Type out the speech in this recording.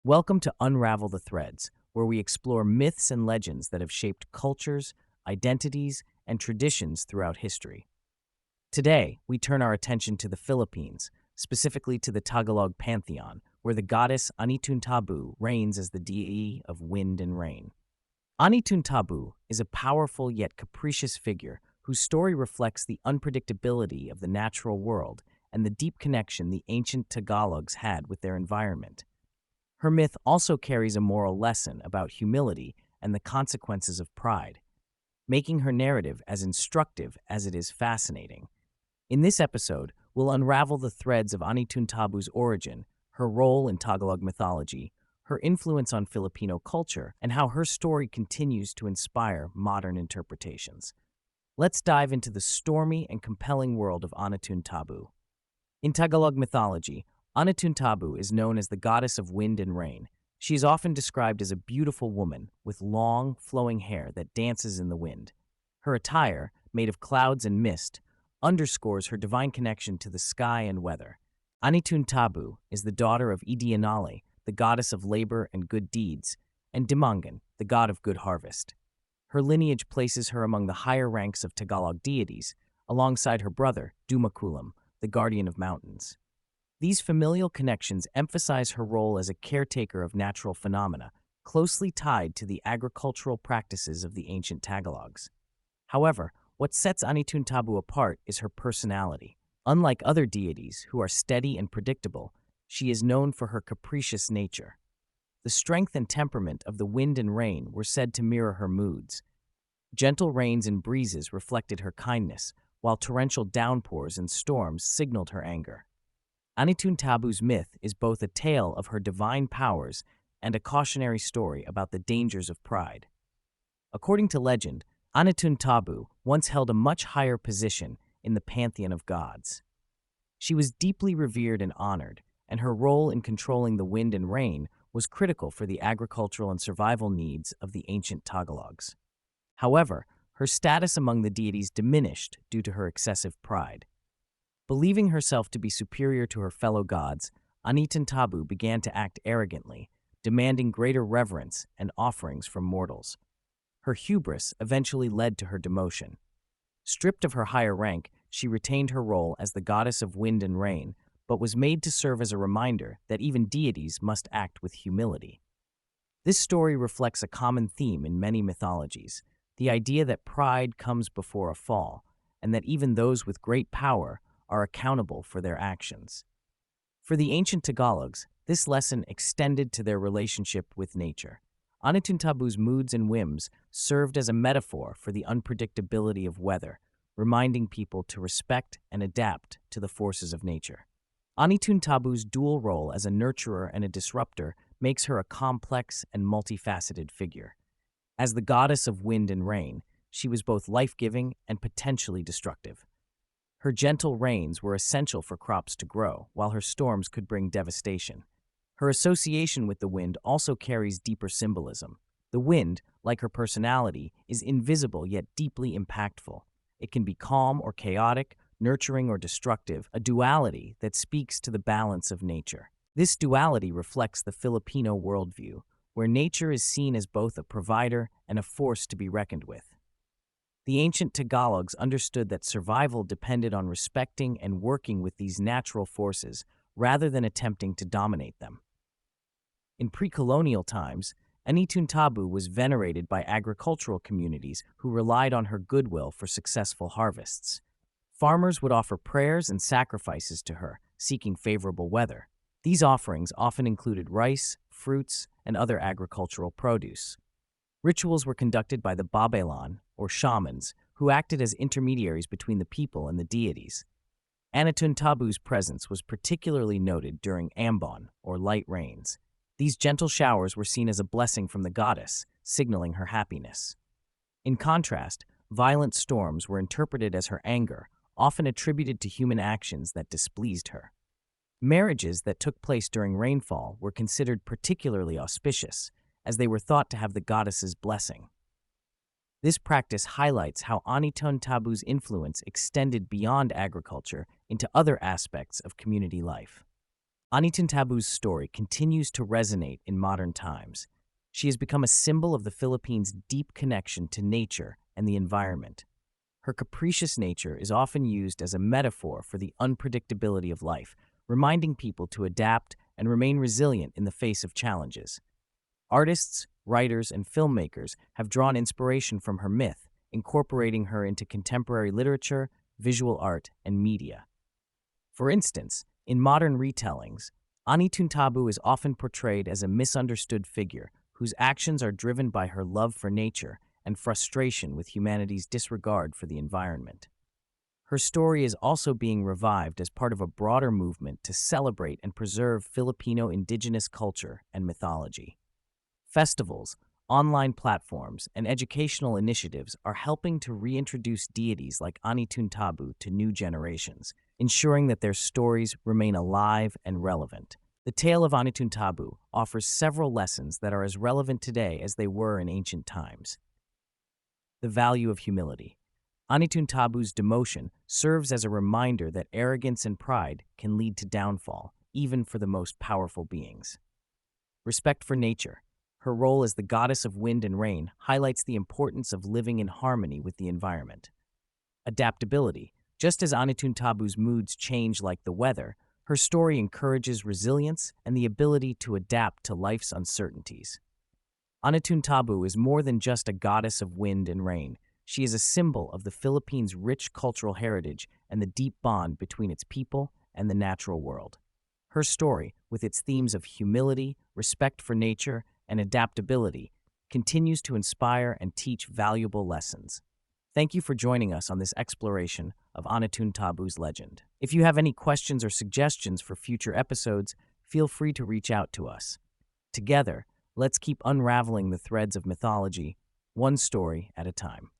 Welcome to Unravel the Threads, where we explore myths and legends that have shaped cultures, identities, and traditions throughout history. Today, we turn our attention to the Philippines, specifically to the Tagalog pantheon, where the goddess Anitun Tabu reigns as the deity of wind and rain. Anitun Tabu is a powerful yet capricious figure whose story reflects the unpredictability of the natural world and the deep connection the ancient Tagalogs had with their environment. Her myth also carries a moral lesson about humility and the consequences of pride, making her narrative as instructive as it is fascinating. In this episode, we'll unravel the threads of Anitun Tabu's origin, her role in Tagalog mythology, her influence on Filipino culture, and how her story continues to inspire modern interpretations. Let's dive into the stormy and compelling world of Anitun Tabu. In Tagalog mythology, Anitun Tabu is known as the goddess of wind and rain. She is often described as a beautiful woman with long, flowing hair that dances in the wind. Her attire, made of clouds and mist, underscores her divine connection to the sky and weather. Anitun Tabu is the daughter of Idianale, the goddess of labor and good deeds, and Dimangan, the god of good harvest. Her lineage places her among the higher ranks of Tagalog deities, alongside her brother, Dumakulam, the guardian of mountains. These familial connections emphasize her role as a caretaker of natural phenomena, closely tied to the agricultural practices of the ancient Tagalogs. However, what sets Anitun Tabu apart is her personality. Unlike other deities, who are steady and predictable, she is known for her capricious nature. The strength and temperament of the wind and rain were said to mirror her moods. Gentle rains and breezes reflected her kindness, while torrential downpours and storms signaled her anger. Anitun Tabu's myth is both a tale of her divine powers and a cautionary story about the dangers of pride. According to legend, Anitun Tabu once held a much higher position in the pantheon of gods. She was deeply revered and honored, and her role in controlling the wind and rain was critical for the agricultural and survival needs of the ancient Tagalogs. However, her status among the deities diminished due to her excessive pride. Believing herself to be superior to her fellow gods, Anitun Tabu began to act arrogantly, demanding greater reverence and offerings from mortals. Her hubris eventually led to her demotion. Stripped of her higher rank, she retained her role as the goddess of wind and rain, but was made to serve as a reminder that even deities must act with humility. This story reflects a common theme in many mythologies, the idea that pride comes before a fall, and that even those with great power are accountable for their actions. For the ancient Tagalogs, this lesson extended to their relationship with nature. Anitun Tabu's moods and whims served as a metaphor for the unpredictability of weather, reminding people to respect and adapt to the forces of nature. Anitun Tabu's dual role as a nurturer and a disruptor makes her a complex and multifaceted figure. As the goddess of wind and rain, she was both life-giving and potentially destructive. Her gentle rains were essential for crops to grow, while her storms could bring devastation. Her association with the wind also carries deeper symbolism. The wind, like her personality, is invisible yet deeply impactful. It can be calm or chaotic, nurturing or destructive, a duality that speaks to the balance of nature. This duality reflects the Filipino worldview, where nature is seen as both a provider and a force to be reckoned with. The ancient Tagalogs understood that survival depended on respecting and working with these natural forces rather than attempting to dominate them. In pre-colonial times, Anitun Tabu was venerated by agricultural communities who relied on her goodwill for successful harvests. Farmers would offer prayers and sacrifices to her, seeking favorable weather. These offerings often included rice, fruits, and other agricultural produce. Rituals were conducted by the Babaylan, or shamans, who acted as intermediaries between the people and the deities. Anitun Tabu's presence was particularly noted during ambon, or light rains. These gentle showers were seen as a blessing from the goddess, signaling her happiness. In contrast, violent storms were interpreted as her anger, often attributed to human actions that displeased her. Marriages that took place during rainfall were considered particularly auspicious, as they were thought to have the goddess's blessing. This practice highlights how Anitun Tabu's influence extended beyond agriculture into other aspects of community life. Anitun Tabu's story continues to resonate in modern times. She has become a symbol of the Philippines' deep connection to nature and the environment. Her capricious nature is often used as a metaphor for the unpredictability of life, reminding people to adapt and remain resilient in the face of challenges. Artists, writers, and filmmakers have drawn inspiration from her myth, incorporating her into contemporary literature, visual art, and media. For instance, in modern retellings, Anitun Tabu is often portrayed as a misunderstood figure whose actions are driven by her love for nature and frustration with humanity's disregard for the environment. Her story is also being revived as part of a broader movement to celebrate and preserve Filipino indigenous culture and mythology. Festivals, online platforms, and educational initiatives are helping to reintroduce deities like Anitun Tabu to new generations, ensuring that their stories remain alive and relevant. The tale of Anitun Tabu offers several lessons that are as relevant today as they were in ancient times. The value of humility. Anitun Tabu's demotion serves as a reminder that arrogance and pride can lead to downfall, even for the most powerful beings. Respect for nature. Her role as the goddess of wind and rain highlights the importance of living in harmony with the environment. Adaptability. Just as Anitun Tabu's moods change like the weather, her story encourages resilience and the ability to adapt to life's uncertainties. Anitun Tabu is more than just a goddess of wind and rain. She is a symbol of the Philippines' rich cultural heritage and the deep bond between its people and the natural world. Her story, with its themes of humility, respect for nature, and adaptability, continues to inspire and teach valuable lessons. Thank you for joining us on this exploration of Anitun Tabu's legend. If you have any questions or suggestions for future episodes, feel free to reach out to us. Together, let's keep unraveling the threads of mythology, one story at a time.